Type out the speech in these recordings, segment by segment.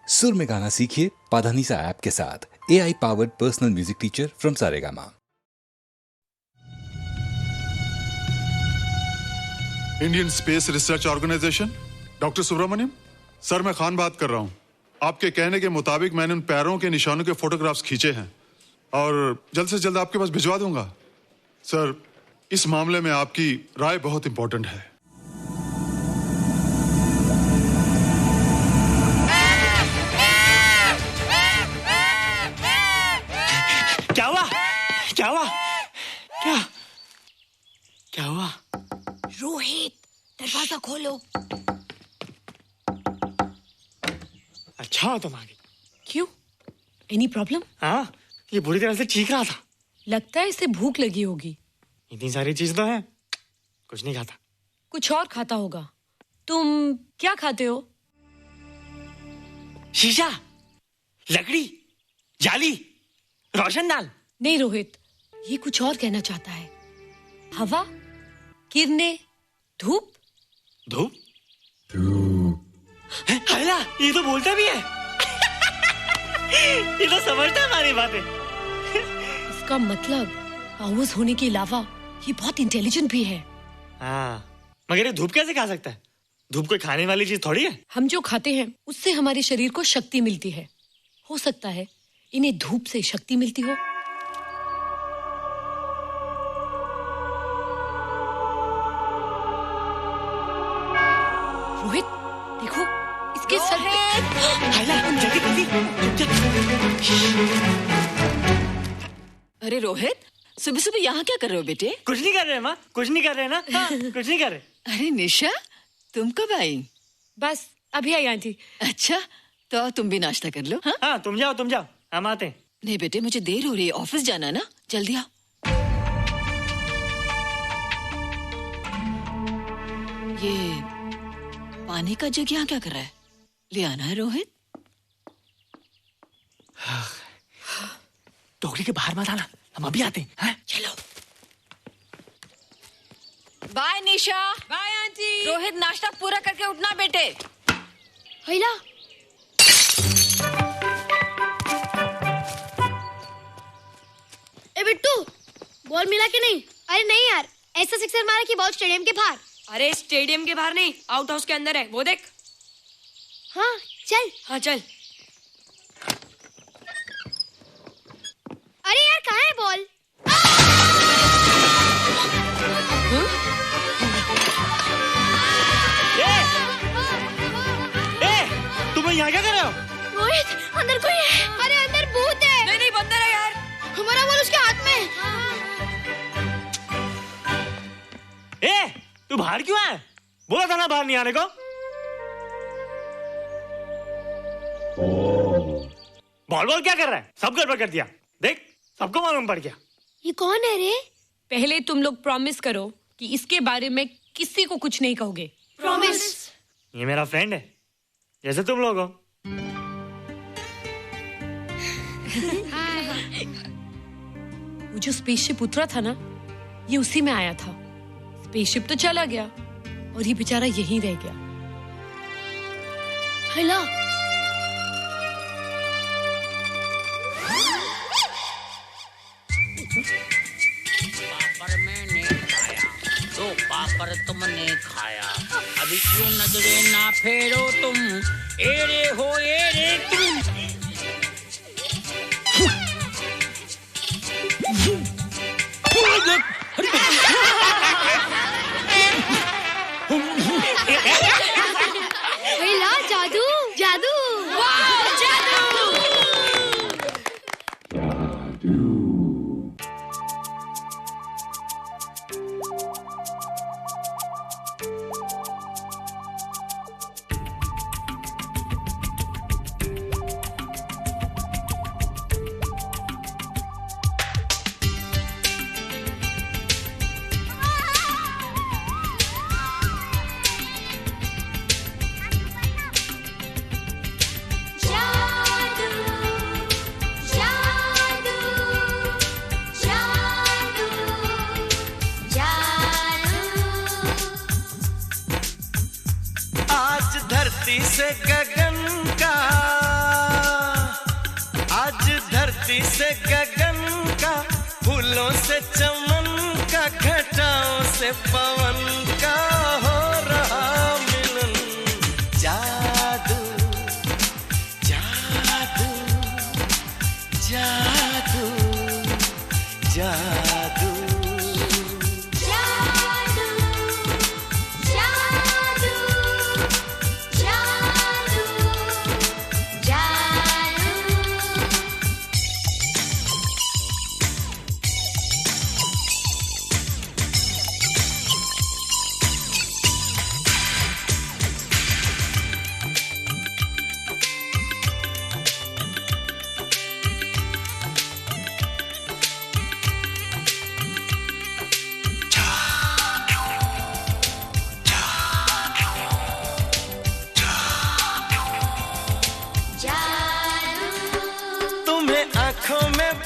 सुर में गाना सीखिए पाधानीसा ऐप के साथ। AI powered personal music teacher from Saregama. Indian space research organisation, doctor Subramanyam sir, मैं खान बात कर रहा हूं। आपके कहने के मुताबिक मैंने उन पैरों के निशानों के फोटोग्राफ्स खींचे हैं और जल्द से जल्द आपके पास भिजवा दूंगा। सर, इस मामले में आपकी राय बहुत इंपॉर्टेंट है। क्या हुआ? क्या हुआ? क्या क्या हुआ? रोहित, दरवाजा खोलो। अच्छा हो तुम आ गई। क्यों? Any problem? हाँ, ये बुरी तरह से चीख रहा था। लगता है इसे भूख लगी होगी। इतनी सारी चीज तो है, कुछ नहीं खाता। कुछ और खाता होगा। तुम क्या खाते हो? शीशा, लकड़ी, जाली, रोशनदान। नहीं रोहित, ये कुछ और कहना चाहता है। हवा, किरणें, धूप। धूप? हैला, ये तो बोलता भी है। ये तो समझता है हमारी बातें। इसका मतलब पावर्स होने के अलावा ये बहुत इंटेलिजेंट भी है। हाँ, मगर ये धूप कैसे खा सकता है? धूप कोई खाने वाली चीज थोड़ी है। हम जो खाते हैं उससे हमारे शरीर को शक्ति मिलती है। हो सकता है इन्हें धूप से शक्ति मिलती हो। रोहित, देखो इसके सर पे। हैला, जल्दी जल्दी। अरे रोहित, सुबह सुबह यहाँ क्या कर रहे हो बेटे? कुछ नहीं कर रहे माँ, कुछ नहीं कर रहे ना। हाँ, कुछ नहीं कर रहे। अरे निशा, तुम कब आई? बस अभी आई आंटी। अच्छा, तो तुम भी नाश्ता कर लो। हाँ, हाँ, तुम जाओ, हम आते हैं। नहीं बेटे, मुझे देर हो रही है, ऑफिस जाना ना, जल्दी आओ। ये पानी का जग यहाँ क्या कर रहा है? ले आना है रोहित। टोकरी के बाहर मत आना, हम अभी आते हैं। हाँ? चलो। Bye Nisha. Bye aunty. Rohit, नाश्ता पूरा करके उठना बेटे। हैला, ए बिट्टू, बॉल मिला कि नहीं? अरे नहीं यार, ऐसा सिक्सर मारा कि बॉल स्टेडियम के बाहर। अरे स्टेडियम के बाहर नहीं, आउट हाउस के अंदर है, वो देख। हाँ चल। हाँ चल। अरे यार, कहाँ है बॉल? तुम यहाँ क्या कर रहे हो? रोहित, अंदर कोई है। अरे अंदर भूत है। नहीं बंदर है यार। हमारा बॉल उसके हाथ में। तू बाहर क्यों है? बोला था ना बाहर नहीं आने को। बॉल क्या कर रहा है? सब गड़बड़ कर दिया। देख, सबको मालूम पड़ गया। ये कौन है रे? पहले तुम लोग प्रॉमिस करो कि इसके बारे में किसी को कुछ नहीं कहोगे। प्रॉमिस। ये मेरा फ्रेंड है, जैसे तुम लोग हो। वो जो स्पेसशिप उतरा था ना, ये उसी में आया था। स्पेसशिप तो चला गया और ये बेचारा यहीं रह गया। हैला, पापड़ मैंने खाया, दो पापड़ तुमने खाया, अभी क्यों नजरे ना फेरो तुम, एरे हो एरे तुम। हैला, जादू जादू। वाह, जादू। धरती से गगन का, फूलों से चमन का, घटाओं से पवन का हो रहा मिलन। जादू जादू जादू जादू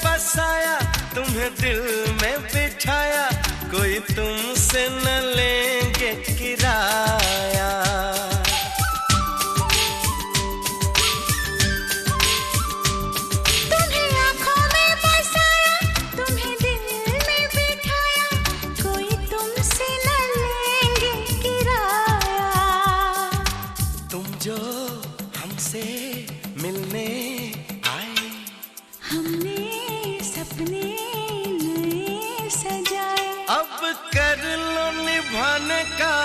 बसाया, तुम्हें दिल में बिठाया, कोई तुमसे न लेंगे किराया। तुम्हें आँखों में बसाया, तुम्हें दिल में बिठाया, कोई तुमसे न लेंगे किराया। तुम जो हमसे मिलने आए, हमने सपने नए सजाए, अब कर लो निभाने का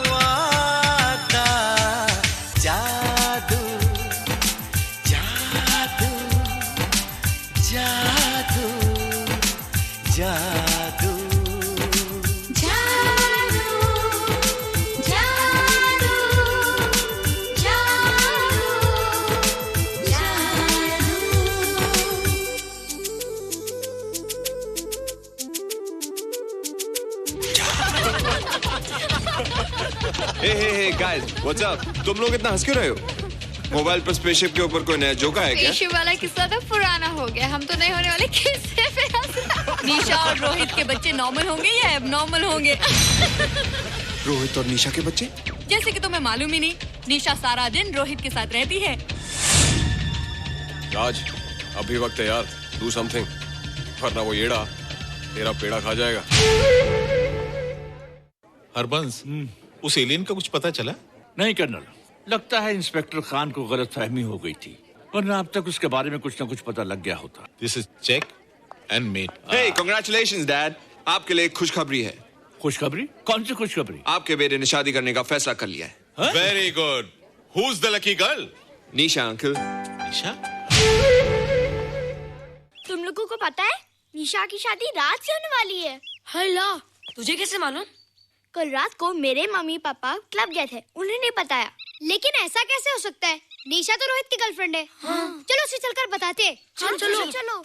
वादा। जादू जादू जादू जादू Hey guys, what's up? तुम लोग इतना हंस क्यों रहे हो? मोबाइल पर स्पेसशिप के ऊपर कोई नया जोक है क्या? स्पेसशिप वाला किस्सा तो पुराना हो गया, हम तो नहीं होने वाले किस्से पे हंसना। निशा और रोहित के बच्चे नॉर्मल होंगे या एबनॉर्मल होंगे? रोहित और निशा के बच्चे? जैसे कि तुम्हें मालूम ही नहीं, निशा सारा दिन रोहित के साथ रहती है। राज, अभी वक्त है यार, do something, वरना वो येड़ा तेरा पेड़ा खा जाएगा। हरबंस, उस एलियन का कुछ पता चला? नहीं कर्नल, लगता है इंस्पेक्टर खान को गलतफहमी हो गई थी, वरना अब तक उसके बारे में कुछ न कुछ पता लग गया होता। This is check and mate. Hey, congratulations dad, आपके लिए एक खुशखबरी है। खुशखबरी? कौन सी खुशखबरी? आपके बेटे ने शादी करने का फैसला कर लिया है। Very good. Who's the lucky girl? Nisha uncle. Nisha? तुम लोगों को पता है निशा की शादी रात से होने वाली है। हल्ला, तुझे कैसे मालूम? कल रात को मेरे मम्मी पापा क्लब गए थे, उन्हें नहीं बताया। लेकिन ऐसा कैसे हो सकता है? निशा तो रोहित की गर्लफ्रेंड है। हाँ। चलो उसे चलकर बताते हैं। चलो चलो चलो।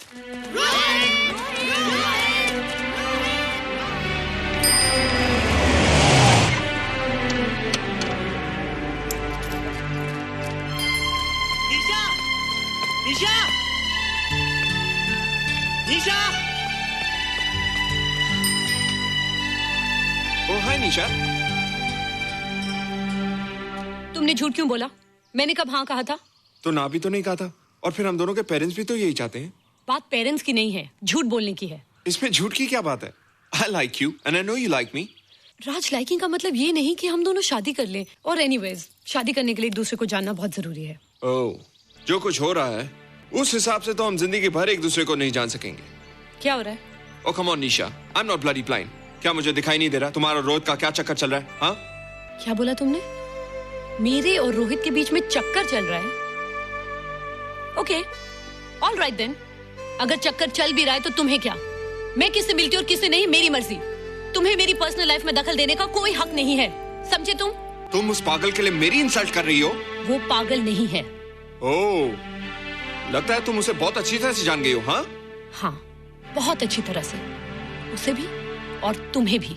निशा, निशा, निशा। ओ हाय निशा। तुमने झूठ क्यों बोला? मैंने कब हाँ कहा था? तो ना भी तो नहीं कहा था, और फिर हम दोनों के पेरेंट्स भी तो यही चाहते हैं। बात पेरेंट्स की नहीं है, झूठ बोलने की है। इसमें झूठ की क्या बात है? I like you and I know you like me. Raj, liking का मतलब ये नहीं कि हम दोनों शादी कर लें। और एनीवेज, शादी करने के लिए एक दूसरे को जानना बहुत जरूरी है। ओह, जो कुछ हो रहा है उस हिसाब से तो हम जिंदगी भर एक दूसरे को नहीं जान सकेंगे। क्या हो रहा है? Oh come on Nisha, I'm not bloody blind. क्या मुझे दिखाई नहीं दे रहा तुम्हारा रोहित का क्या चक्कर चल रहा है? हाँ? क्या बोला तुमने? मेरे और रोहित के बीच में चक्कर चल रहा है? Okay, all right then. अगर चक्कर चल भी रहा है तो तुम्हें क्या? मैं किससे मिलती हूँ और किससे नहीं, मेरी मर्जी। तुम्हें मेरी पर्सनल लाइफ में दखल देने का कोई हक नहीं है, समझे तुम? तुम उस पागल के लिए मेरी इंसल्ट कर रही हो? वो पागल नहीं है। ओह, लगता है तुम उसे बहुत अच्छी तरह से जान गई हो। हाँ? हाँ, बहुत अच्छी तरह से, उसे भी और तुम्हें भी।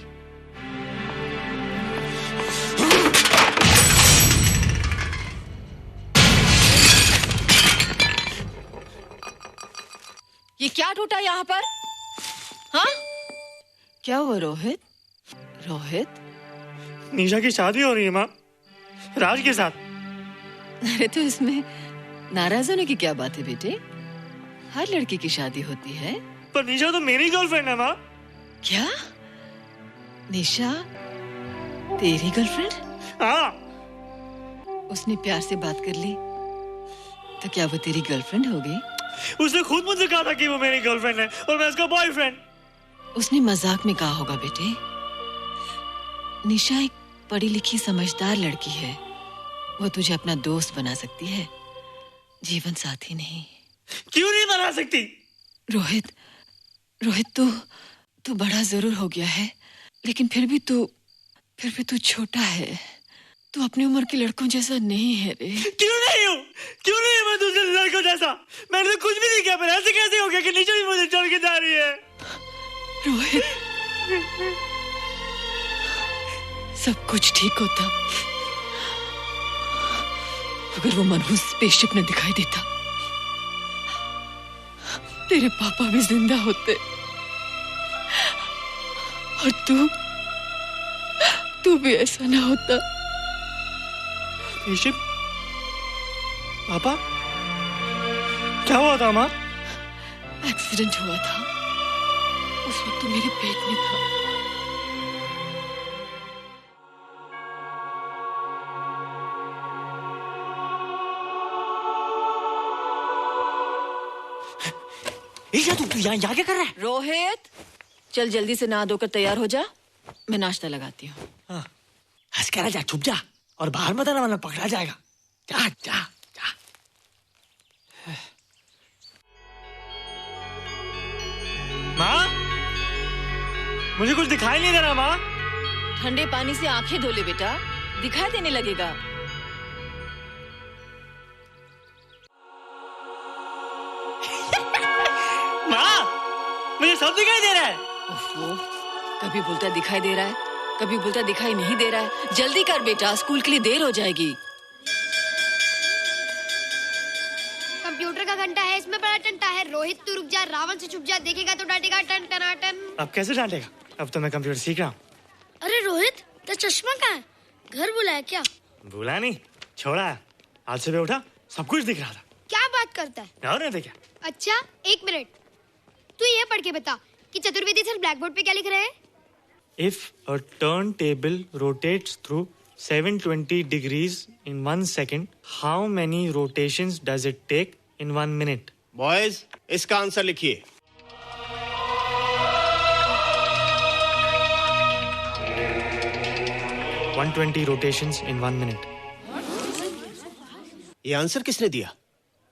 ये क्या टूटा यहाँ पर? हाँ? क्या हुआ रोहित? रोहित? निशा की शादी हो रही है माँ, राज के साथ। अरे तो इसमें नाराज होने की क्या बात है बेटे? हर लड़की की शादी होती है। पर निशा तो मेरी गर्लफ्रेंड है माँ। क्या? निशा तेरी गर्लफ्रेंड? हाँ। उसने प्यार से बात कर ली तो क्या वो तेरी गर्लफ्रेंड हो गई? उसने खुद मुझसे कहा था कि वो मेरी गर्लफ्रेंड है और मैं उसका बॉयफ्रेंड। उसने मजाक में कहा होगा बेटे। निशा एक पढ़ी लिखी समझदार लड़की है। वो तुझे अपना दोस्त बना सकती है, जीवन साथी नहीं। क्यों नहीं बना सकती? रोहित, तू बड़ा जरूर हो गया है, लेकिन फिर भी तू छोटा है। तू अपनी उम्र के लड़कों जैसा नहीं है रे। क्यों नहीं हूँ? क्यों नहीं मैं दूसरे लड़कों जैसा? मैंने तो कुछ भी नहीं किया, पर ऐसे कैसे हो गया कि निशा भी मुझे छोड़ के जा रही है? रोहित, सब कुछ ठीक होता अगर वो मनहूस स्पेसशिप न दिखाई देता। तेरे पापा भी जिंदा होते और तू भी ऐसा ना होता। स्पेसशिप? पापा? क्या हुआ था माँ? एक्सीडेंट हुआ था, उस वक्त तो मेरे पेट में था। तू यहाँ क्या कर रहा है? रोहित, चल जल्दी से नहा धोकर तैयार हो जा, मैं नाश्ता लगाती हूँ। हंस कर जा, छुप जा और बाहर मत आना वरना पकड़ा जाएगा। जा जा जा। माँ, मुझे कुछ दिखाई नहीं दे रहा माँ। ठंडे पानी से आंखें धो ले बेटा, दिखाई देने लगेगा। मुझे सब दिखाई दे रहा है। कभी बोलता दिखाई दे रहा है, कभी बोलता दिखाई नहीं दे रहा है। जल्दी कर बेटा, स्कूल के लिए देर हो जाएगी। कंप्यूटर का घंटा है, इसमें बड़ा टंटा है। रोहित तू रुक जा, रावण से छुप जा, देखेगा तो डांटेगा टन टनाटन। अब कैसे डांटेगा? अब तो मैं कंप्यूटर सीख रहा हूँ। अरे रोहित, तेरा चश्मा कहाँ है? घर बुलाया क्या? भूला नहीं, छोड़ा है। आज सुबह उठा, सब कुछ दिख रहा था। क्या बात करता है? और नहीं तो क्या? अच्छा, एक मिनट, तू ये पढ़ के बता कि चतुर्वेदी सर ब्लैक बोर्ड पे क्या लिख रहे हैं? If a turntable rotates through 720 degrees in 1 second, how many rotations does it take in 1 minute? Boys, इसका आंसर लिखिए। — 120 rotations in 1 minute. ये आंसर किसने दिया?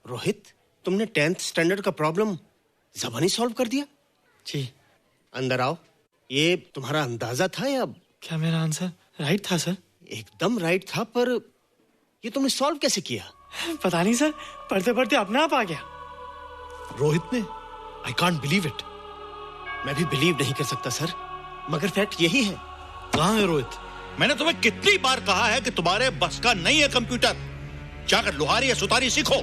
रोहित, तुमने 10th स्टैंडर्ड का प्रॉब्लम ज़बानी सॉल्व कर दिया? जी। अंदर आओ। ये तुम्हारा अंदाजा था या? क्या मेरा आंसर राइट था सर? एकदम राइट था, पर ये तुमने सॉल्व कैसे किया? पता नहीं सर, पढ़ते पढ़ते अपने आप आ गया। रोहित ने? I can't believe it. मैं भी बिलीव नहीं कर सकता सर, मगर फैक्ट यही है। कहाँ है रोहित? मैंने तुम्हें कितनी बार कहा है कि तुम्हारे बस का नहीं है कंप्यूटर। जाकर लोहारी या सुतारी सीखो।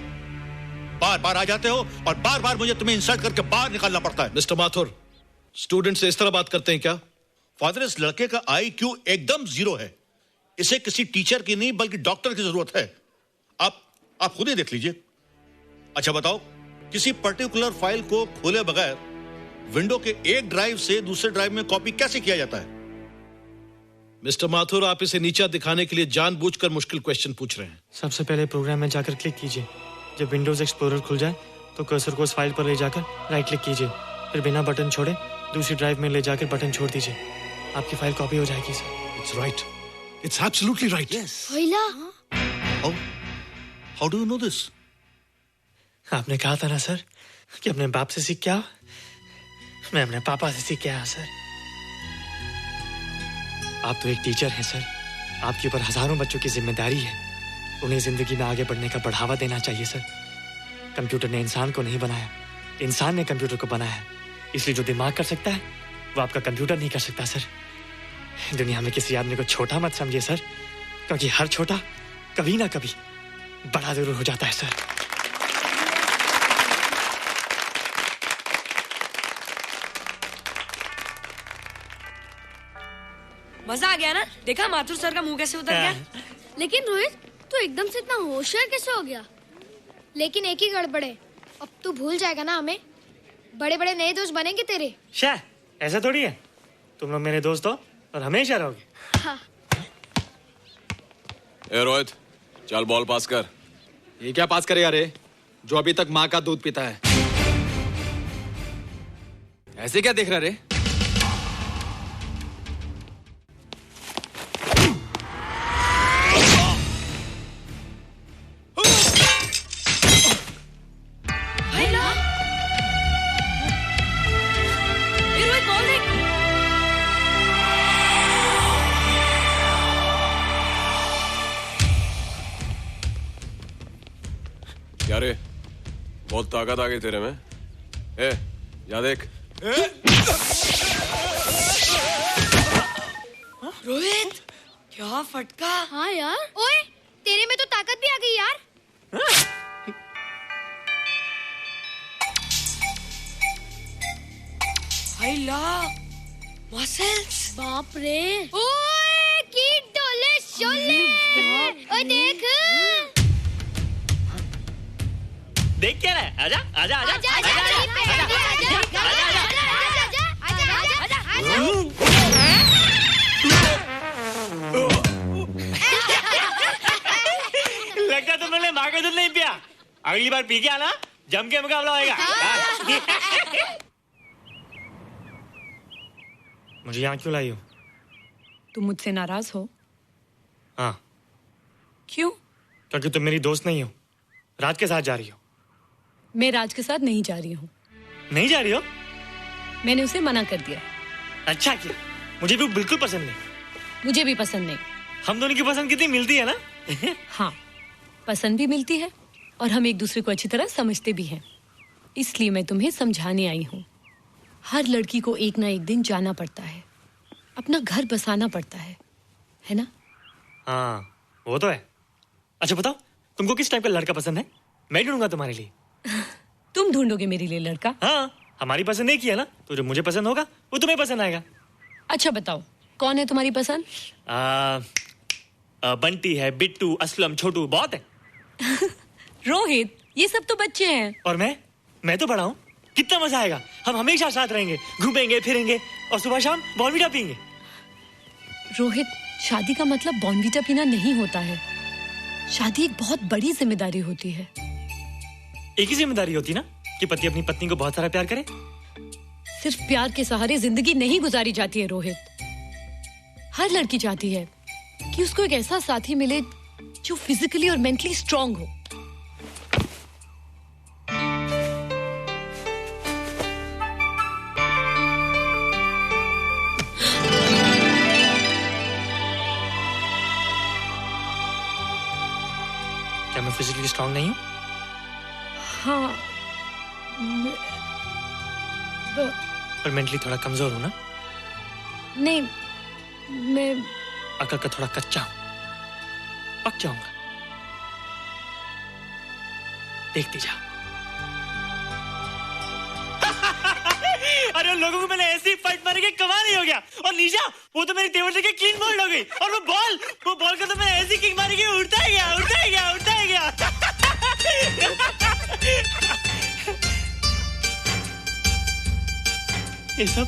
बार बार आ जाते हो और बार बार मुझे तुम्हें इंसल्ट करके बाहर निकालना पड़ता है। मिस्टर माथुर, स्टूडेंट से इस तरह बात करते हैं क्या? फादर, इस लड़के का IQ एकदम 0 है। इसे किसी टीचर की नहीं बल्कि डॉक्टर की जरूरत है। आप खुद ही देख लीजिए। अच्छा बताओ, किसी पर्टिकुलर फाइल को खोले बगैर विंडो के एक ड्राइव से दूसरे ड्राइव में कॉपी कैसे किया जाता है? मिस्टर माथुर, आप इसे नीचा दिखाने के लिए जानबूझकर मुश्किल क्वेश्चन पूछ रहे हैं। सबसे पहले प्रोग्राम में जाकर क्लिक कीजिए। जब विंडोज एक्सप्लोरर खुल जाए तो कर्सर को उस फाइल पर ले जाकर राइट क्लिक कीजिए, फिर बिना बटन छोड़े दूसरी ड्राइव में ले जाकर बटन छोड़ दीजिए। आपकी फाइल कॉपी हो जाएगी sir. It's right, it's absolutely right. भैया, how do you know this? आपने कहा था ना सर कि अपने बाप से सीख के आओ। मैं अपने पापा से सीख के आया सर। आप तो एक टीचर हैं सर, आपके ऊपर हजारों बच्चों की जिम्मेदारी है। उन्हें जिंदगी में आगे बढ़ने का बढ़ावा देना चाहिए सर। कंप्यूटर ने इंसान को नहीं बनाया, इंसान ने कंप्यूटर को बनाया। इसलिए जो दिमाग कर सकता है वो आपका कंप्यूटर नहीं कर सकता सर। दुनिया में किसी आदमी को छोटा मत समझिए सर, क्योंकि हर छोटा कभी ना कभी बड़ा जरूर हो जाता है सर। मजा आ गया ना? देखा माथुर सर का मुंह कैसे उतर गया? लेकिन रोहित, तू एकदम से इतना होशियार कैसे हो गया? लेकिन एक ही गड़बड़ है, अब तू भूल जाएगा ना हमें। बड़े बड़े नए दोस्त बनेंगे तेरे। शाह, ऐसा थोड़ी है। तुम लोग मेरे दोस्त हो और हमेशा रहोगे। हाँ। ए रोहित, चल बॉल पास कर। ये क्या पास करेगा रे, जो अभी तक माँ का दूध पीता है? ऐसे क्या देख रहा रे? क्या रे, बहुत ताकत आ गई तेरे में। ए, जा देख। रोहित, क्या फटका। हाँ यार। ओए, तेरे में तो ताकत भी आ गई यार। मसल्स। बाप रे। ओए, की डोले शोले। ओए देख। देख क्या रहा है? आजा आजा आजा आजा आजा लगता तुमने माँ का दूध नहीं पिया। अगली बार पी के आना, जम के मुकाबला होएगा। मुझे यहाँ क्यों लाई हो? तुम मुझसे नाराज हो? हाँ। क्यों? क्योंकि तुम मेरी दोस्त नहीं हो, राज के साथ जा रही हो। मैं राज के साथ नहीं जा रही हूँ। नहीं जा रही हो? मैंने उसे मना कर दिया। अच्छा किया, मुझे भी बिल्कुल पसंद नहीं। मुझे भी पसंद नहीं। हम दोनों की पसंद कितनी मिलती है ना। हाँ, पसंद भी मिलती है और हम एक दूसरे को अच्छी तरह समझते भी हैं। इसलिए मैं तुम्हें समझाने आई हूँ। हर लड़की को एक ना एक दिन जाना पड़ता है, अपना घर बसाना पड़ता है ना? हाँ, वो तो है। अच्छा बताओ, तुमको किस टाइप का लड़का पसंद है? मैं ढूंढूंगा तुम्हारे लिए। तुम ढूंढोगे मेरे लिए लड़का? हाँ, हमारी पसंद एक ही है ना, तो जो मुझे पसंद होगा वो तुम्हें पसंद आएगा। अच्छा बताओ, कौन है तुम्हारी पसंद? बंटी है, बिट्टू, असलम, छोटू, बहुत है। रोहित, ये सब तो बच्चे हैं। और मैं तो बड़ा हूँ। कितना मजा आएगा, हम हमेशा साथ रहेंगे, घूमेंगे फिरेंगे और सुबह शाम बॉर्नवीटा पीएंगे। रोहित, शादी का मतलब बॉर्नवीटा पीना नहीं होता है। शादी एक बहुत बड़ी जिम्मेदारी होती है। एक ही जिम्मेदारी होती ना कि पति अपनी पत्नी को बहुत सारा प्यार करे। सिर्फ प्यार के सहारे जिंदगी नहीं गुजारी जाती है रोहित। हर लड़की चाहती है कि उसको एक ऐसा साथी मिले जो फिजिकली और मेंटली स्ट्रांग हो। क्या मैं फिजिकली स्ट्रांग नहीं हूँ? हाँ, पर मेंटली थोड़ा कमजोर हूँ ना? नहीं, मैं अकल का थोड़ा कच्चा हूँ, पक जाऊंगा। देखती जा। अरे लोगों को मैंने ऐसी फाइट मारी कि कमाल ही हो गया। और निशा, वो तो मेरी टेबल से क्लीन बोल्ड हो गई। और वो बॉल को तो मैंने ऐसी किक मारी कि उड़ता ही गया, उड़ता ही गया, उड़ता ही गया। ये सब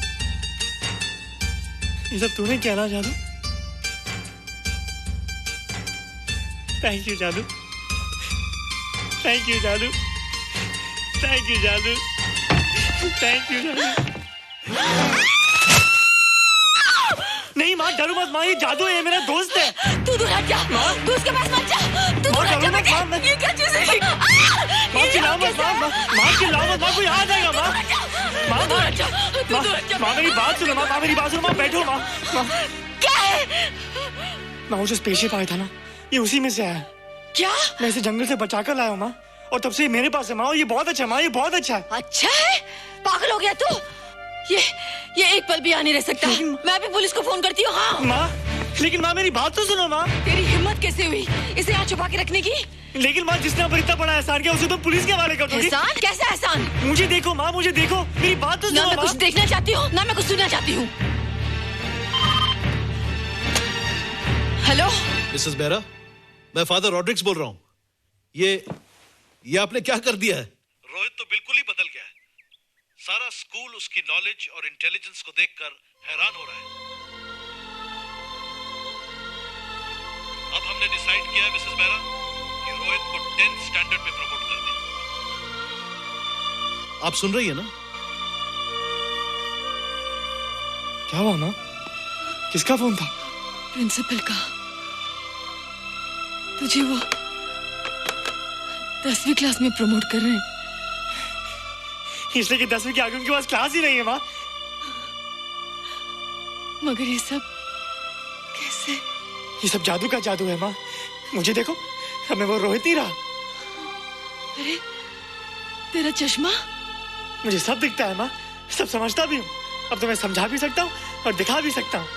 तूने कहना जादू? थैंक यू जादू, थैंक यू जादू, थैंक यू जादू, थैंक यू जादू। नहीं माँ, डरो मत माँ, ये जादू है, ये मेरा दोस्त है। तू दूर हट जा, तू उसके पास मत जा, तू दूर हट जा बेटे। ये क्या चीज़ है? माँ चिल्लाओ मत, माँ चिल्लाओ मत, माँ कोई आ जाएगा। माँ मेरी बात सुनो, माँ मेरी बात सुनो, माँ बैठो। माँ क्या है? माँ वो जो स्पेसशिप आया था ना, ये उसी में से आया। क्या? मैं इसे जंगल से बचा कर लाया हूँ माँ, और तब से ये मेरे पास है माँ। और ये बहुत अच्छा है माँ, ये बहुत अच्छा है। अच्छा है? पागल हो गया तू? ये एक पल भी यहाँ नहीं रह सकता। मैं अभी पुलिस को फोन करती हूँ। हाँ माँ, लेकिन माँ मेरी बात तो सुनो माँ। तेरी हिम्मत कैसे हुई इसे यहाँ छुपा के रखने की? लेकिन माँ, जिसने अब इतना बड़ा एहसान किया उसे तो पुलिस के हवाले कर दोगी। एहसान? कैसा एहसान? मुझे देखो माँ, मुझे देखो, मेरी बात तो सुनो। ना मैं कुछ देखना चाहती हूँ, ना मैं कुछ सुनना चाहती हूँ। हेलो मिसेस बेरा, मैं फादर रॉड्रिक्स बोल रहा हूँ। ये आपने क्या कर दिया है? रोहित तो सारा स्कूल उसकी नॉलेज और इंटेलिजेंस को देखकर हैरान हो रहा है। अब हमने डिसाइड किया है मिसेस मेहरा कि रोहित को 10th स्टैंडर्ड में प्रमोट कर दें। आप सुन रही है ना? क्या हुआ माँ? किसका फोन था? प्रिंसिपल का। तुझे वो 10वीं क्लास में प्रमोट कर रहे हैं। इसलिए कि 10वीं के आगे उनके पास क्लास ही नहीं है माँ। मगर ये सब कैसे? ये सब जादू का जादू है माँ। मुझे देखो, अब मैं वो रोहित नहीं रहा। अरे तेरा चश्मा? मुझे सब दिखता है माँ, सब समझता भी हूँ। अब तो मैं समझा भी सकता हूँ और दिखा भी सकता हूँ।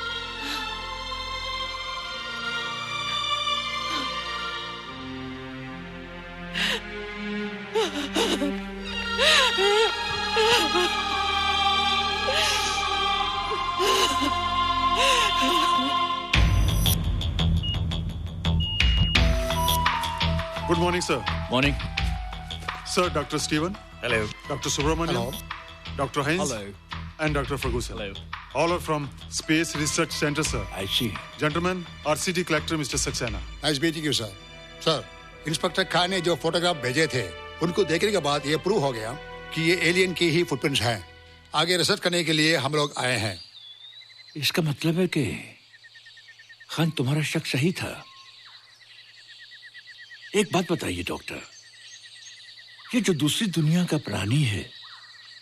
Good morning, sir. Morning. Sir, Dr. Steven. Hello. Dr. Subramaniam. Hello. Dr. Heinz. Hello. And Dr. Ferguson. Hello. All are from Space Research Center, sir. I see. Gentlemen, RCT collector Mr. Saxena. Nice meeting you sir. Sir, inspector Khan ने जो photograph भेजे थे उनको देखने के बाद ये prove हो गया कि ये एलियन की ही फुटप्रिंट्स हैं। आगे रिसर्च करने के लिए हम लोग आए हैं। इसका मतलब है कि खान तुम्हारा शक सही था। एक बात बताइए डॉक्टर, ये जो दूसरी दुनिया का प्राणी है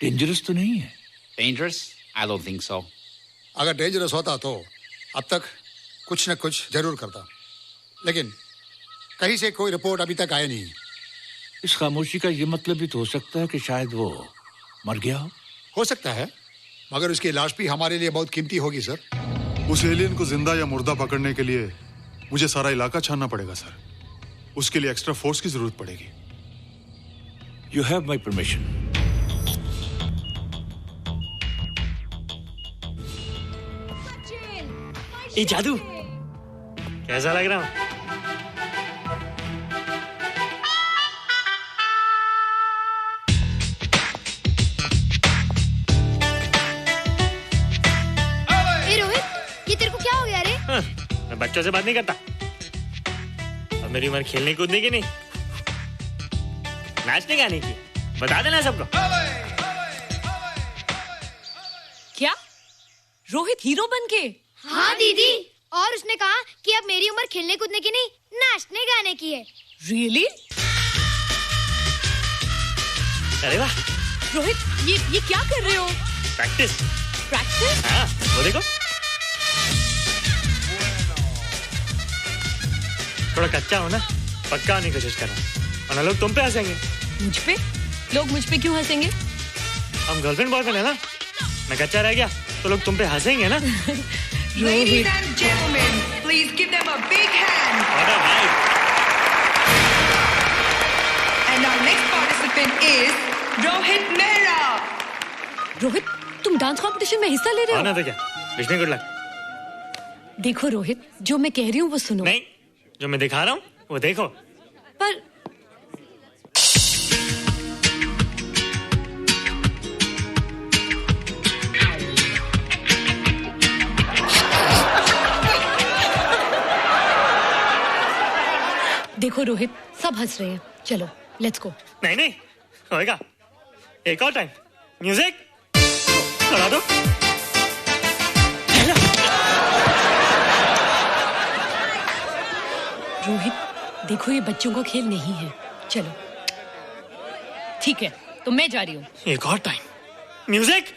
डेंजरस तो नहीं है? Dangerous? I don't think so. अगर डेंजरस होता तो अब तक कुछ न कुछ जरूर करता, लेकिन कहीं से कोई रिपोर्ट अभी तक आई नहीं। इस खामोशी का ये मतलब भी तो हो सकता है कि शायद वो मर गया हो सकता है, मगर उसकी लाश भी हमारे लिए बहुत कीमती होगी सर। उस एलियन को जिंदा या मुर्दा पकड़ने के लिए मुझे सारा इलाका छानना पड़ेगा सर। उसके लिए एक्स्ट्रा फोर्स की जरूरत पड़ेगी। You have my permission. ये जादू कैसा लग रहा हूँ? ए रोहित, ये तेरे को क्या हो गया रे? मैं बच्चों से बात नहीं करता। अब मेरी उम्र खेलने कूदने की नहीं, नाचने गाने की। बता देना सबको। क्या रोहित हीरो बन के? हाँ दीदी, और उसने कहा कि अब मेरी उम्र खेलने कूदने की नहीं, नाचने गाने की है। Really? अरे वाह रोहित, ये क्या कर रहे हो? प्रैक्टिस। प्रैक्टिस? हाँ, वो देखो। थोड़ा कच्चा हो ना, पक्का होने की कोशिश कर रहा हूँ, वरना लोग तुम पे हंसेंगे। मुझ पे? लोग मुझ पे क्यों हंसेंगे? हम गर्लफ्रेंड बॉयफ्रेंड है ना, मैं कच्चा रह गया तो लोग तुम पे हंसेंगे ना। Ladies and gentlemen, please give them a big hand. And our next participant is Rohit Mehra. Rohit, तुम डांस कंपटीशन में हिस्सा ले रहे हो? ना तो क्या, विश मी गुड लक। देखो रोहित, जो मैं कह रही हूँ वो सुनो। नहीं, जो मैं दिखा रहा हूँ वो देखो। पर देखो रोहित, सब हंस रहे हैं। चलो लेट्स गो। नहीं नहीं होएगा, एक और टाइम। म्यूजिक चला दो। रोहित देखो, ये बच्चों का खेल नहीं है। चलो ठीक है, तो मैं जा रही हूँ। एक और टाइम। म्यूजिक।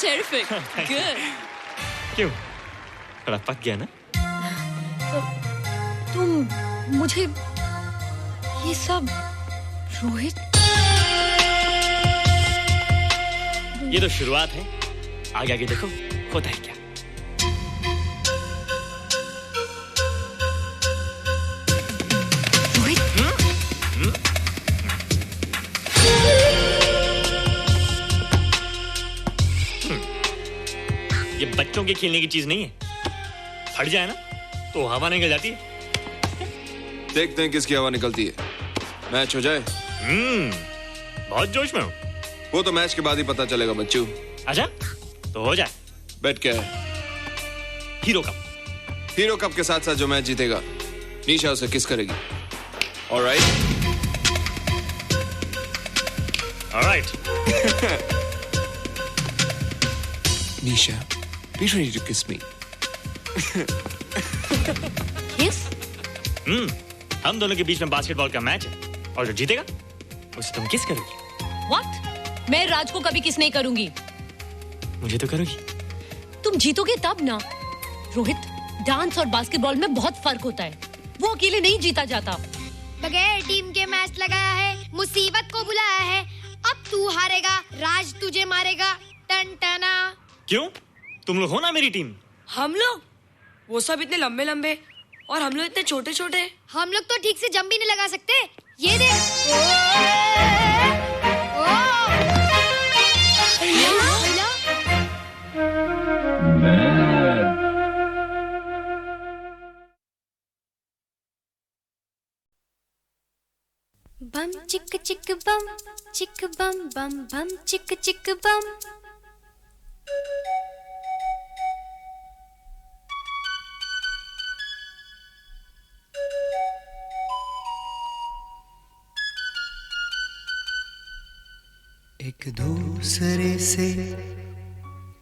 Terrific. Good. क्यों? थोड़ा पक गया ना? तुम मुझे ये सब रोहित ये तो शुरुआत है, आगे आगे देखो होता है क्या। ये बच्चों के खेलने की चीज नहीं है, फट जाए ना तो हवा निकल जाती है। देखते हैं किसकी हवा निकलती है। मैच हो जाए। बहुत जोश में हूँ। वो तो मैच के बाद ही पता चलेगा बच्चू। अच्छा तो हो जाए। बेट क्या है? Hero cup. हीरो कप के साथ साथ जो मैच जीतेगा निशा उसे किस करेगी। Alright. Nisha, be ready to kiss me. Kiss? हम दोनों के बीच में बास्केटबॉल का मैच है और जो जीतेगा उसे तुम किस करोगी। What? मैं राज को कभी किस नहीं करूंगी। मुझे तो करोगी। तुम जीतोगे तब ना। रोहित, डांस और बास्केटबॉल में बहुत फर्क होता है, वो अकेले नहीं जीता जाता। बगैर टीम के मैच लगाया है, मुसीबत को बुलाया है। अब तू हारेगा, राज तुझे मारेगा। टन टना। क्यों? तुम लोग हो ना मेरी टीम। हम लोग? वो सब इतने लंबे लंबे और हम लोग इतने छोटे छोटे। हम लोग तो ठीक से जंप भी नहीं लगा सकते। ये देख। बम चिक चिक बम बम बम चिक चिक बम। एक दूसरे से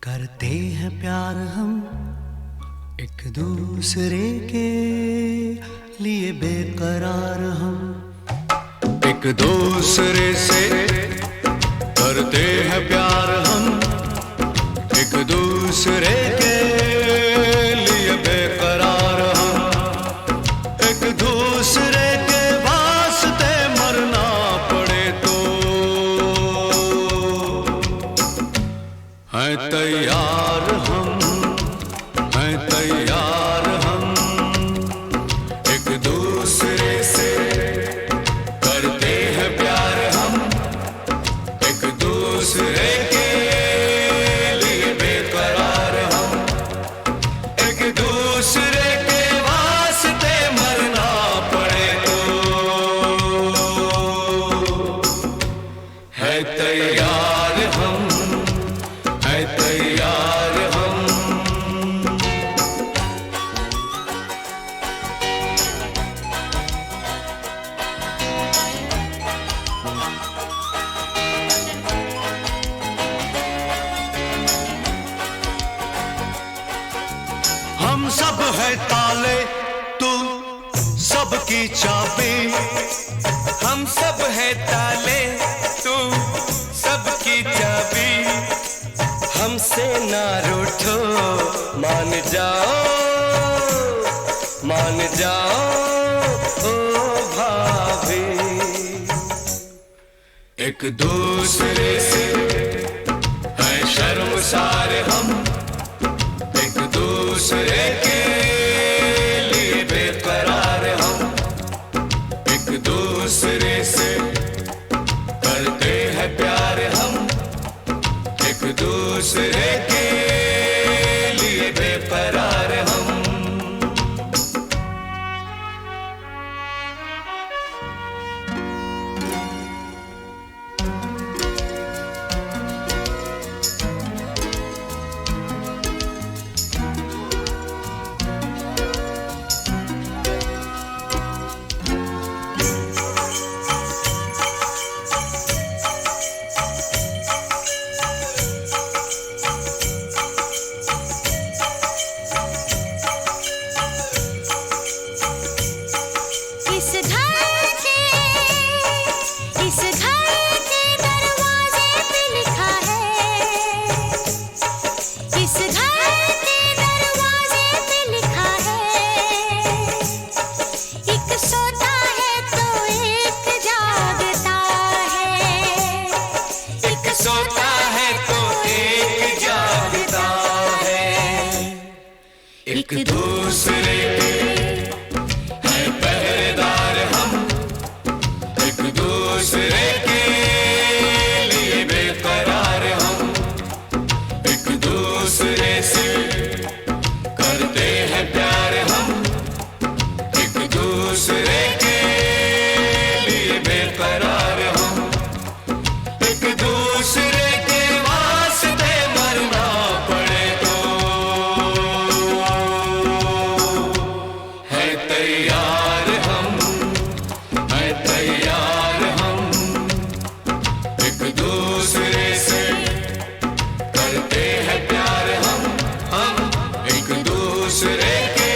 करते हैं प्यार हम, एक दूसरे के लिए बेकरार हम। एक दूसरे से करते हैं प्यार हम, एक दूसरे के लिए बेकरार हम। एक दूसरे के वास्ते मरना पड़े तो हैं तैयार हम, हैं तैयार हम। एक दूसरे से करते हैं प्यार हम, एक दूसरे के लिए बेकरार हम। एक दूसरे के वास्ते मरना पड़े तो है तैयार हम, है तैयार हम। हम सब है ताले, तू सबकी चाबी। हम सब है ताले, तू सबकी चाबी। हमसे ना रूठो, मान जाओ, मान जाओ ओ भाभी। एक दूसरे से है शर्मसार हम, एक दूसरे के लिए बेकरार हम। एक दूसरे से करते हैं प्यार हम, एक दूसरे के लिए बेकरार हम। एक दूसरे के हैं पहरेदार हम, एक दूसरे के लिए बेकरार हम, एक दूसरे से करते हैं प्यार हम, एक दूसरे के लिए बेकरार हम, एक दूसरे के वास्ते मरना पड़े तो है तैयार हम, है तैयार हम, एक दूसरे से करते हैं प्यार हम एक दूसरे के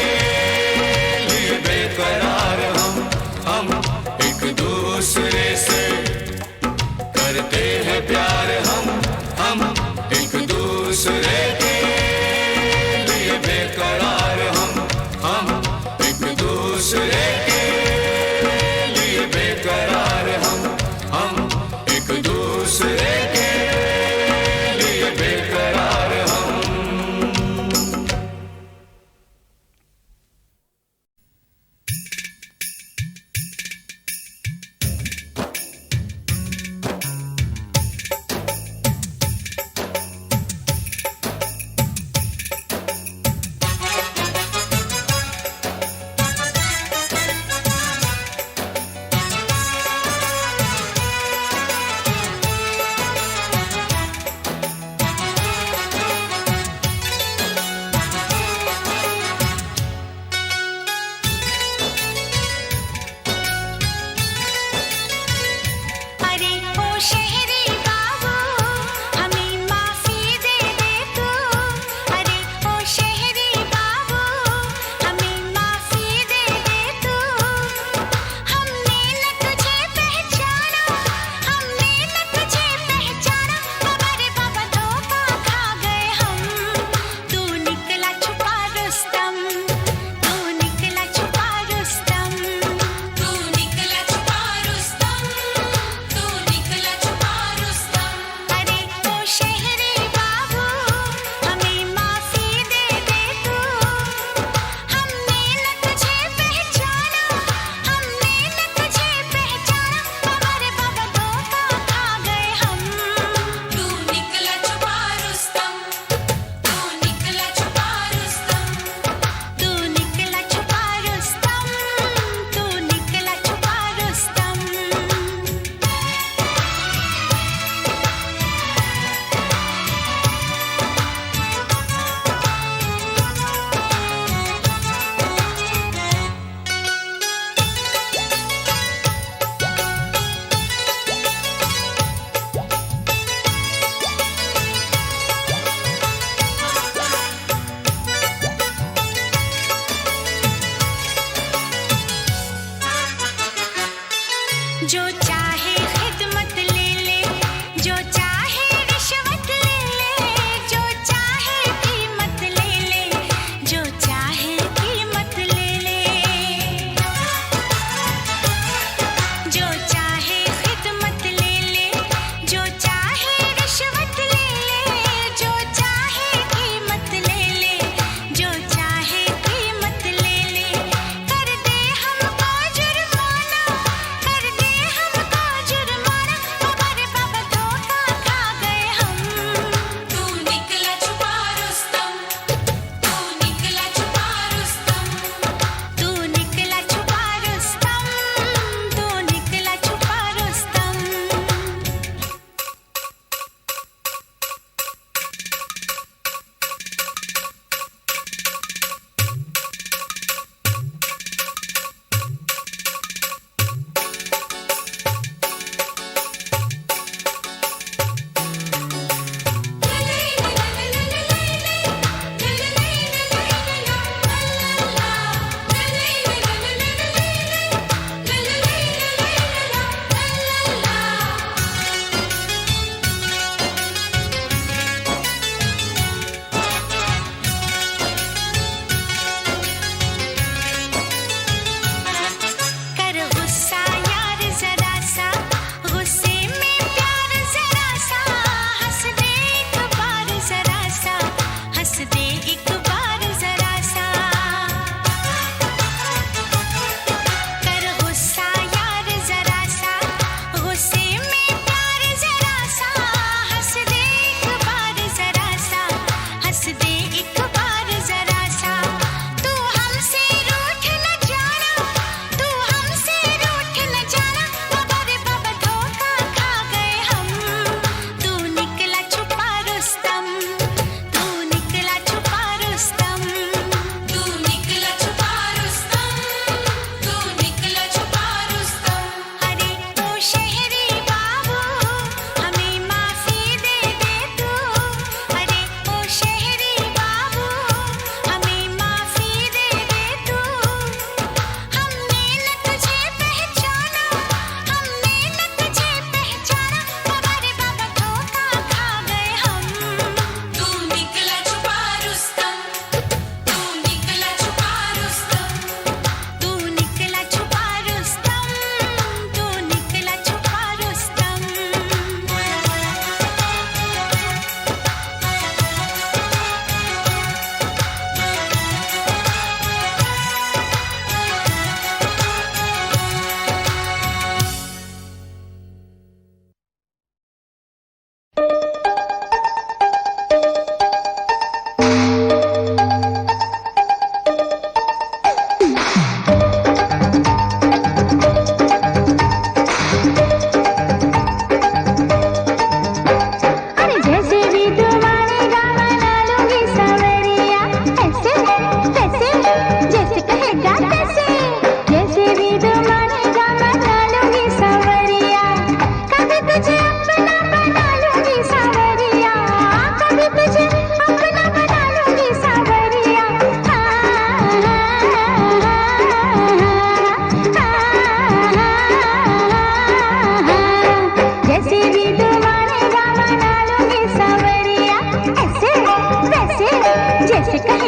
लिए बेकरार हम एक दूसरे से करते हैं प्यार हम एक दूसरे के लिए बेकरार हम एक दूसरे के लिए बेकरार हम एक दूसरे के लिए बेकरार हम। अरे ओ शहरी बाबू हमें माफी दे दे तू, अरे ओ शहरी बाबू हमें माफी दे दे तू, हमने न तुझे पहचाना, हमने न तुझे पहचाना, हमारे बाबा धोखा खा गए हम, तू निकला छुपा रुस्तम, तू निकला छुपा रुस्तम, तू निकला छुपा रुस्तम, तू निकला छुपा रुस्तम। अरे ओ शहरी बाबू हमें माफी दे दे तू, हमने न तुझे पहचाना, हमने न तुझे पहचाना, हमारे बाबा धोखा खा गए हम, तू निकला छुपा रुस्तम, तू निकला छुपा रुस्तम, तू निकला छुपा रुस्तम, तू निकला छुपा रुस्तम। जो चाहे खिदमत ले ले, जो चाहे रिश्वत ले ले, जो चाहे कीमत ले ले, जो चाहे कीमत ले ले, जो चाहे खिदमत ले ले, जो चाहे रिश्वत ले ले, जो चाहे कीमत ले ले, जो चाहे कीमत ले ले, कर दे हमको जुर्माना, कर दे हमको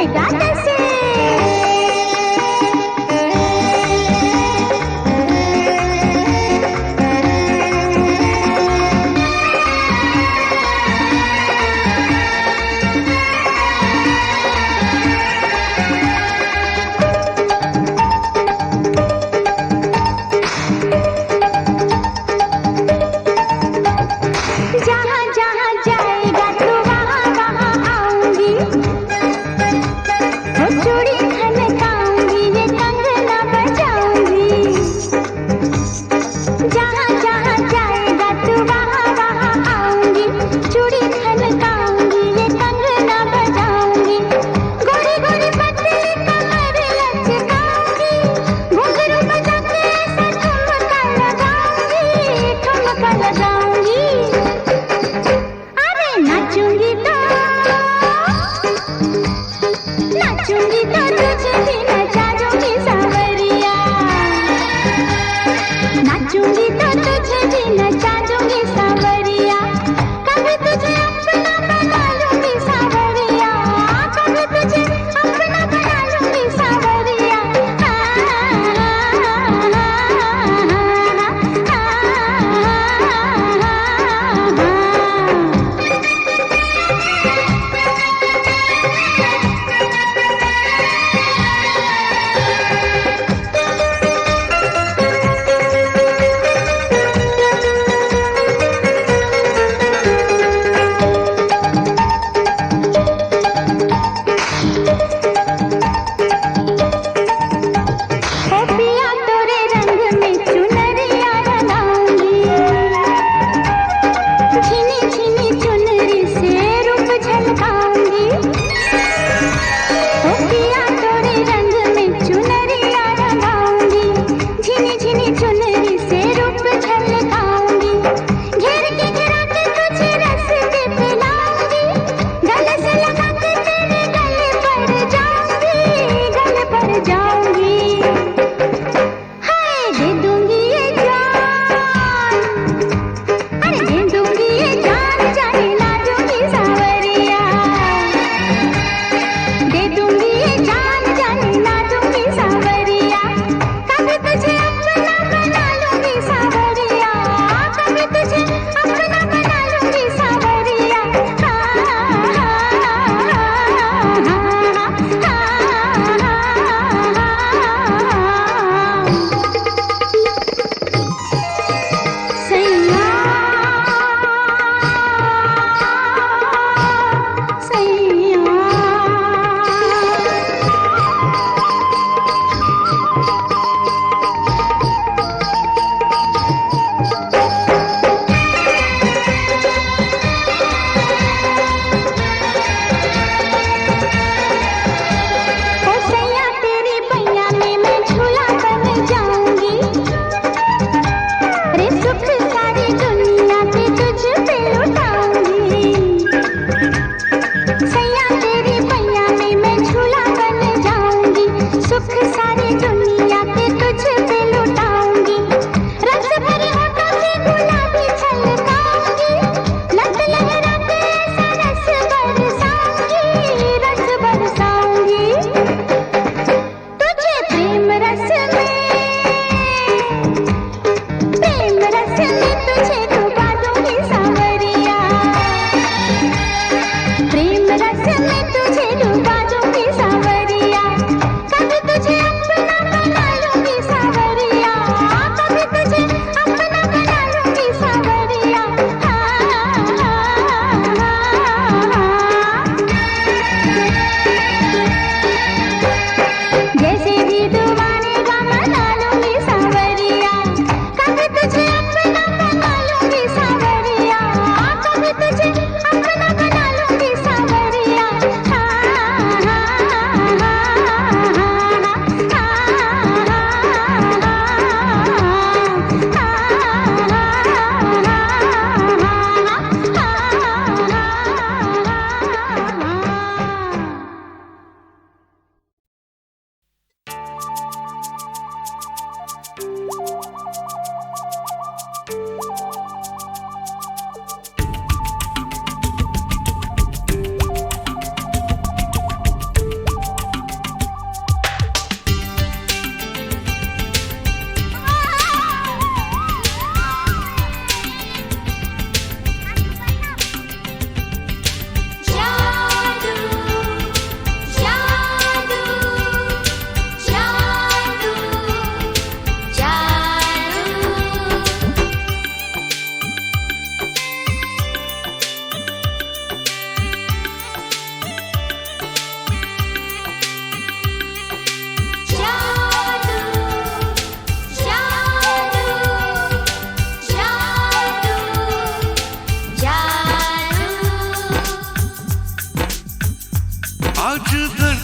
रहेगा कैसे? जहाँ जहाँ जाएगा तो वहाँ वहाँ आऊंगी।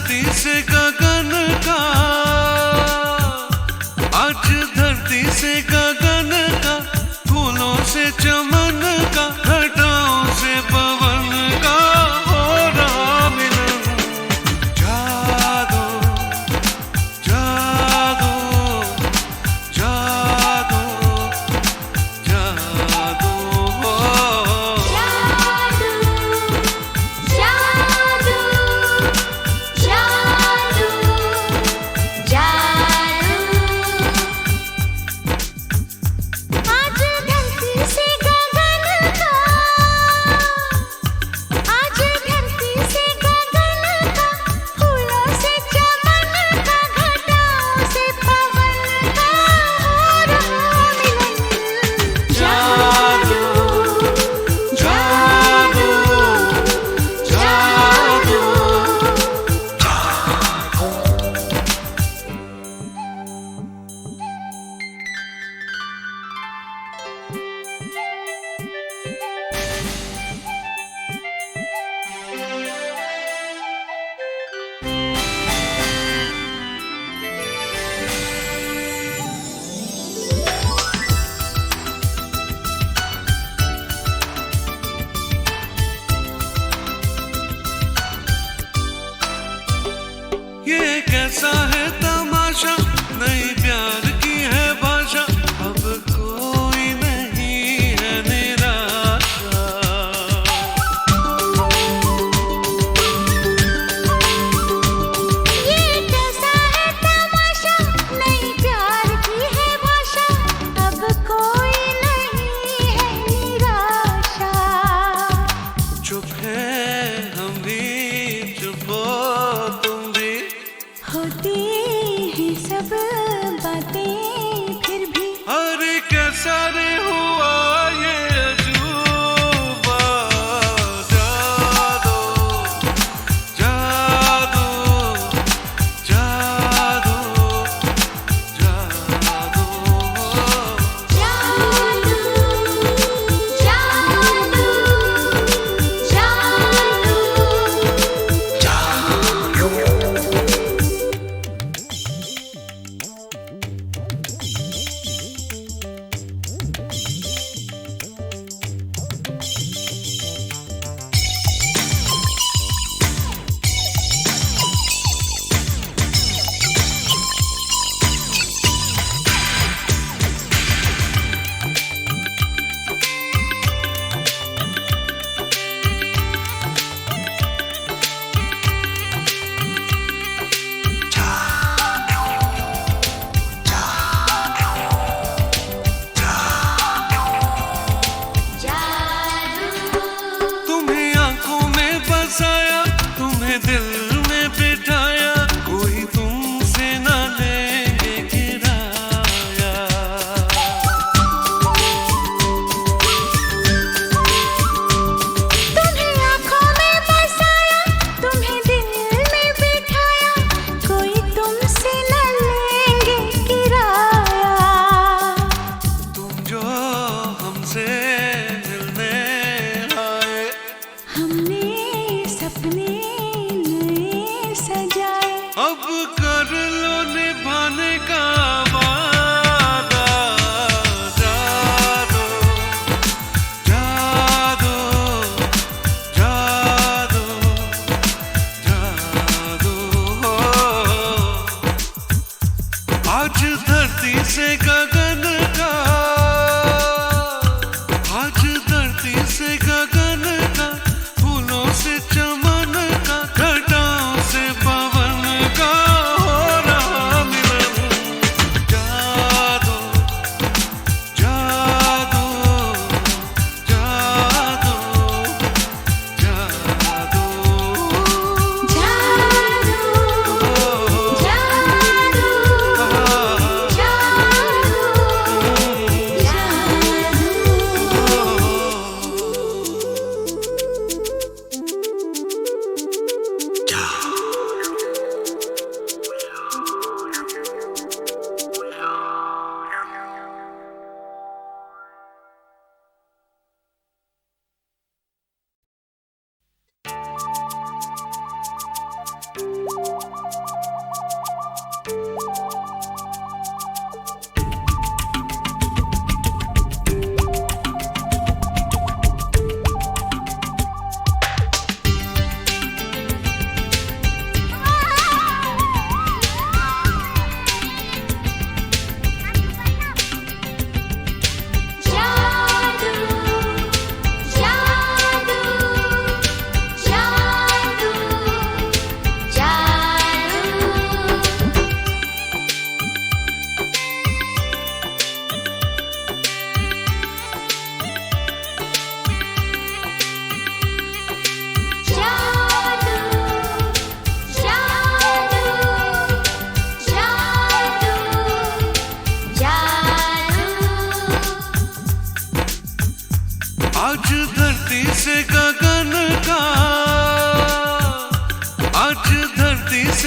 धरती से गगन का, आज धरती से गगन का, फूलों से चमन का, घटाओं से पवन का हो रहा मिलन। जागो जागो जागो जागो हो। ये कैसा है तमाशा, नई प्यार की है भाषा, अब कोई नहीं है निराशा। ये कैसा है तमाशा, नई प्यार की है भाषा, अब कोई नहीं है निराशा। चुप है हम भी, चुप हो तुम भी, होती हैं सब बातें फिर भी। अरे कैसा रे हुआ ये अजूबा। जादू जादू जादू जादू तुम्हें आंखों में बसाया, तुम्हें दिल में बिठाया, कोई तुमसे न लेंगे किराया। तुम्हें आँखों में बसाया, तुम्हें दिल में बिठाया, कोई तुमसे न लेंगे किराया। तुम जो हमसे मिलने आए, हमने सपने नए सजाए, अब कर लो निभाने का वादा। जादू जादू जादू जादू हो। आज धरती से गगन का, आज धरती से गगन का, फूलों से चमन का, घटाओं से पवन का हो रहा मिलन। जादू जादू जादू जादू जादू जादू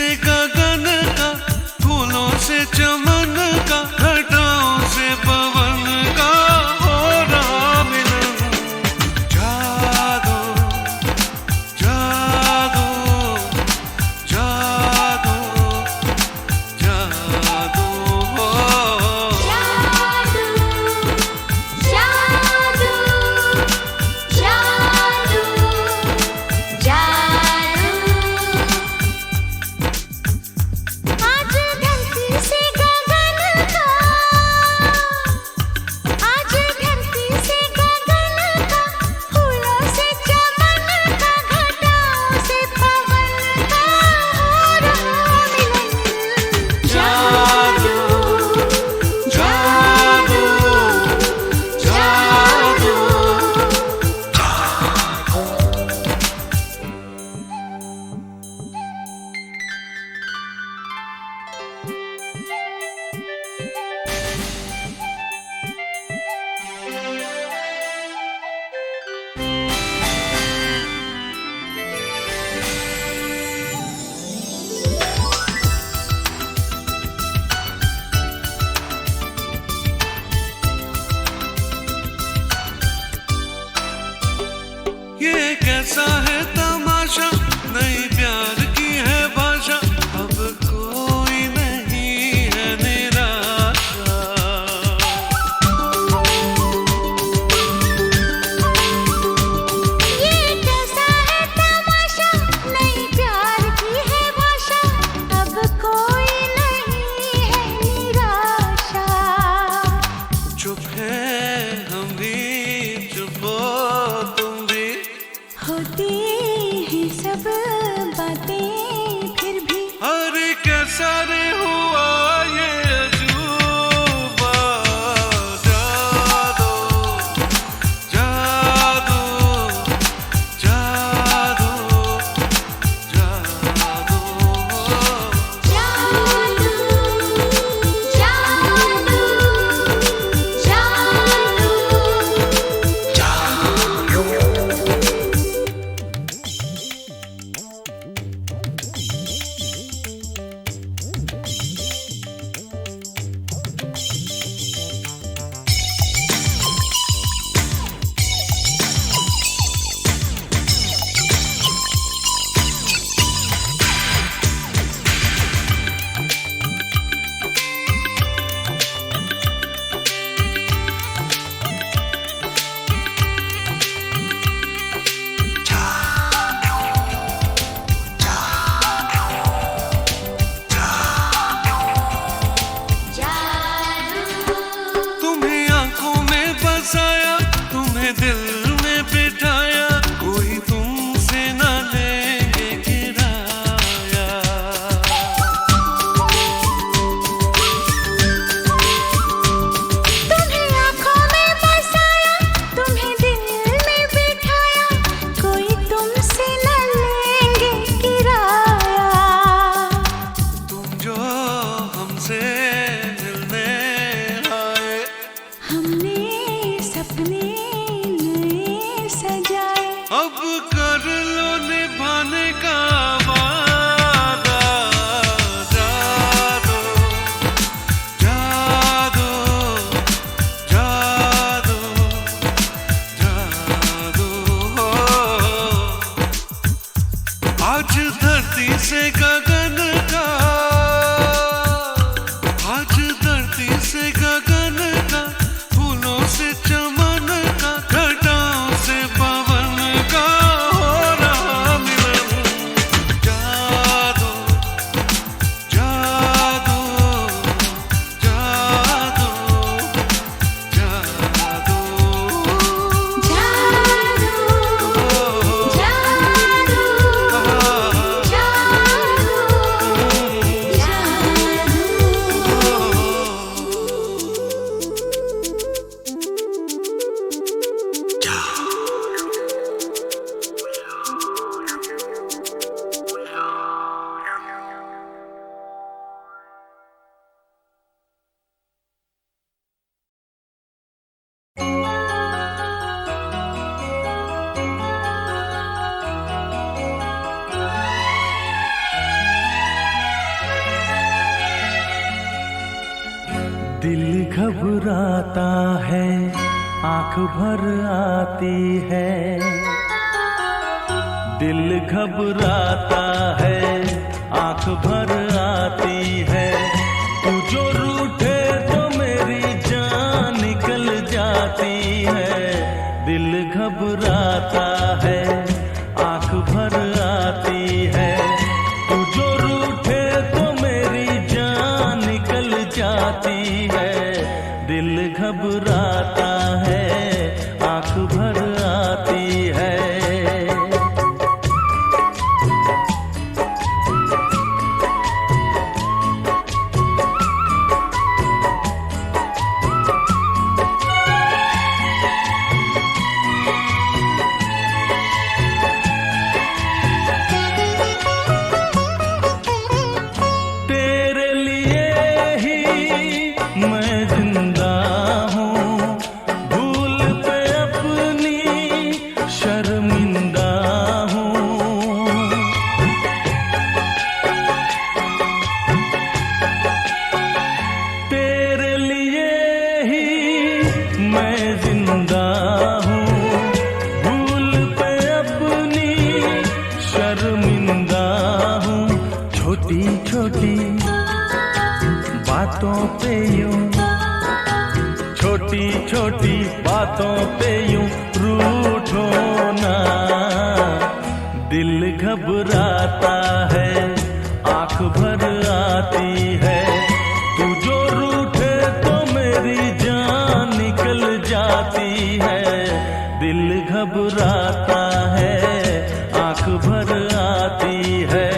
से गगन का, फूलों से चमन का, घटाओं से पवन का हो रहा मिलन। जादू जादू जादू जादू हो दिल घबराता है, आंख भर आती है। दिल घबराता है, आंख भर आती है। तू जो रूठे तो मेरी जान निकल जाती है। दिल घबराता है, आंख भर आती है। तू जो रूठे तो मेरी जान निकल जाती है। दिल घबराता है, आंख भर आती है। छोटी छोटी बातों पे यूं रूठो ना। दिल घबराता है, आंख भर आती है। तू जो रूठे तो मेरी जान निकल जाती है। दिल घबराता है, आंख भर आती है।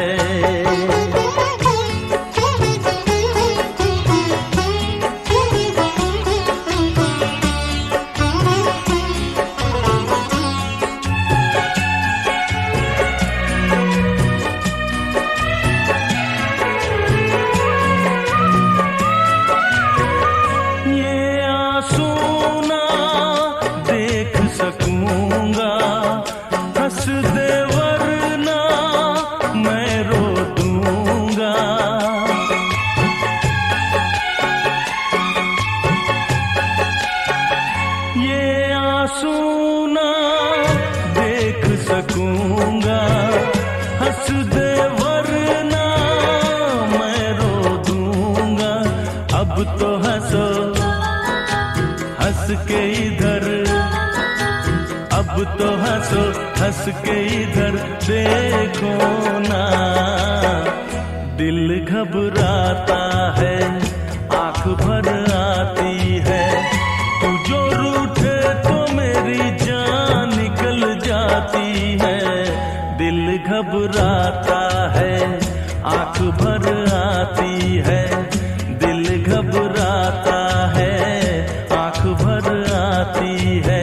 के इधर अब तो हंसो, हंस के इधर देखो ना। दिल घबराता है, आंख भर आती है। तू जो रूठे तो मेरी जान निकल जाती है। दिल घबराता है, आंख भर आती है। दिल घबराता है, आंख भर आती है।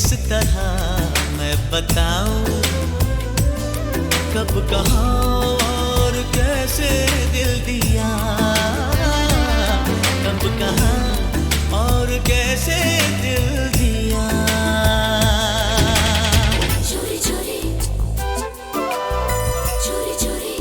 किस तरह मैं बताऊं, कब कहाँ और कैसे दिल दिया, कब कहाँ और कैसे दिल दिया। चोरी चोरी चोरी चोरी चोरी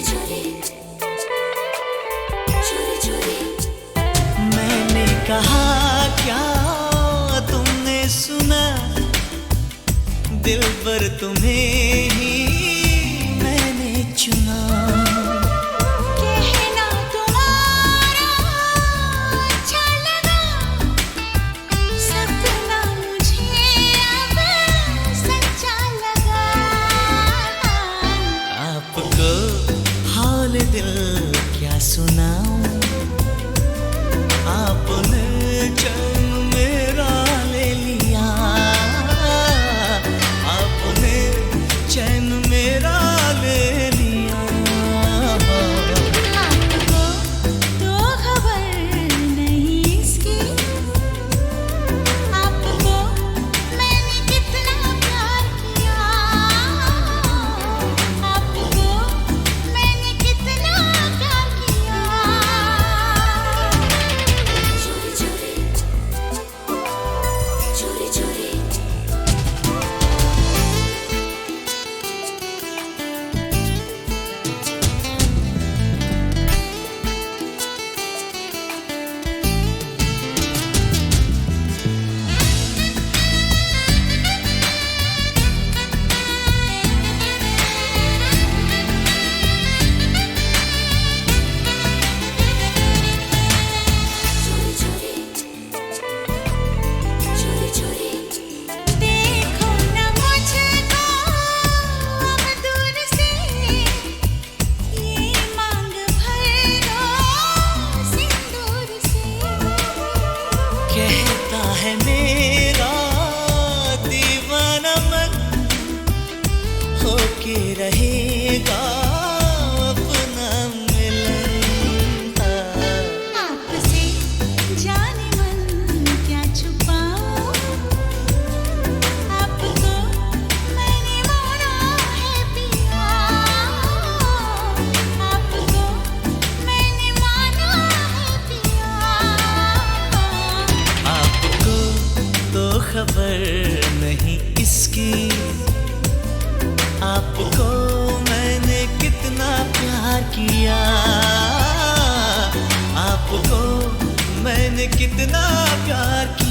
चोरी चोरी चोरी मैंने कहा क्या तुमने सुना, दिल पर तुम्हें ही मैंने चुना। कहना तुम्हारा अच्छा लगा, सपना मुझे अब सच्चा लगा। आपको हाल दिल क्या सुनाऊं, आपने चैन मेरा ले लिया, आपने चैन मेरा ले लिया। आपको तो खबर नहीं इसकी, आपको मैंने कितना प्यार किया, आपको मैंने कितना प्यार किया। चोरी चोरी चोरी चोरी चोरी चोरी देखो न मुझको अब दूर से, ये मांग भर दो सिंदूर से। कहता है मेरा दीवाना मन, होके रहेगा अपना मिलन। आपसे जाने मन क्या छुपाऊं, आपको मैंने माना है पिया, आपको मैंने माना है पिया। आपको तो खबर नहीं इसकी, आपको मैंने कितना प्यार किया, आपको मैंने कितना प्यार किया।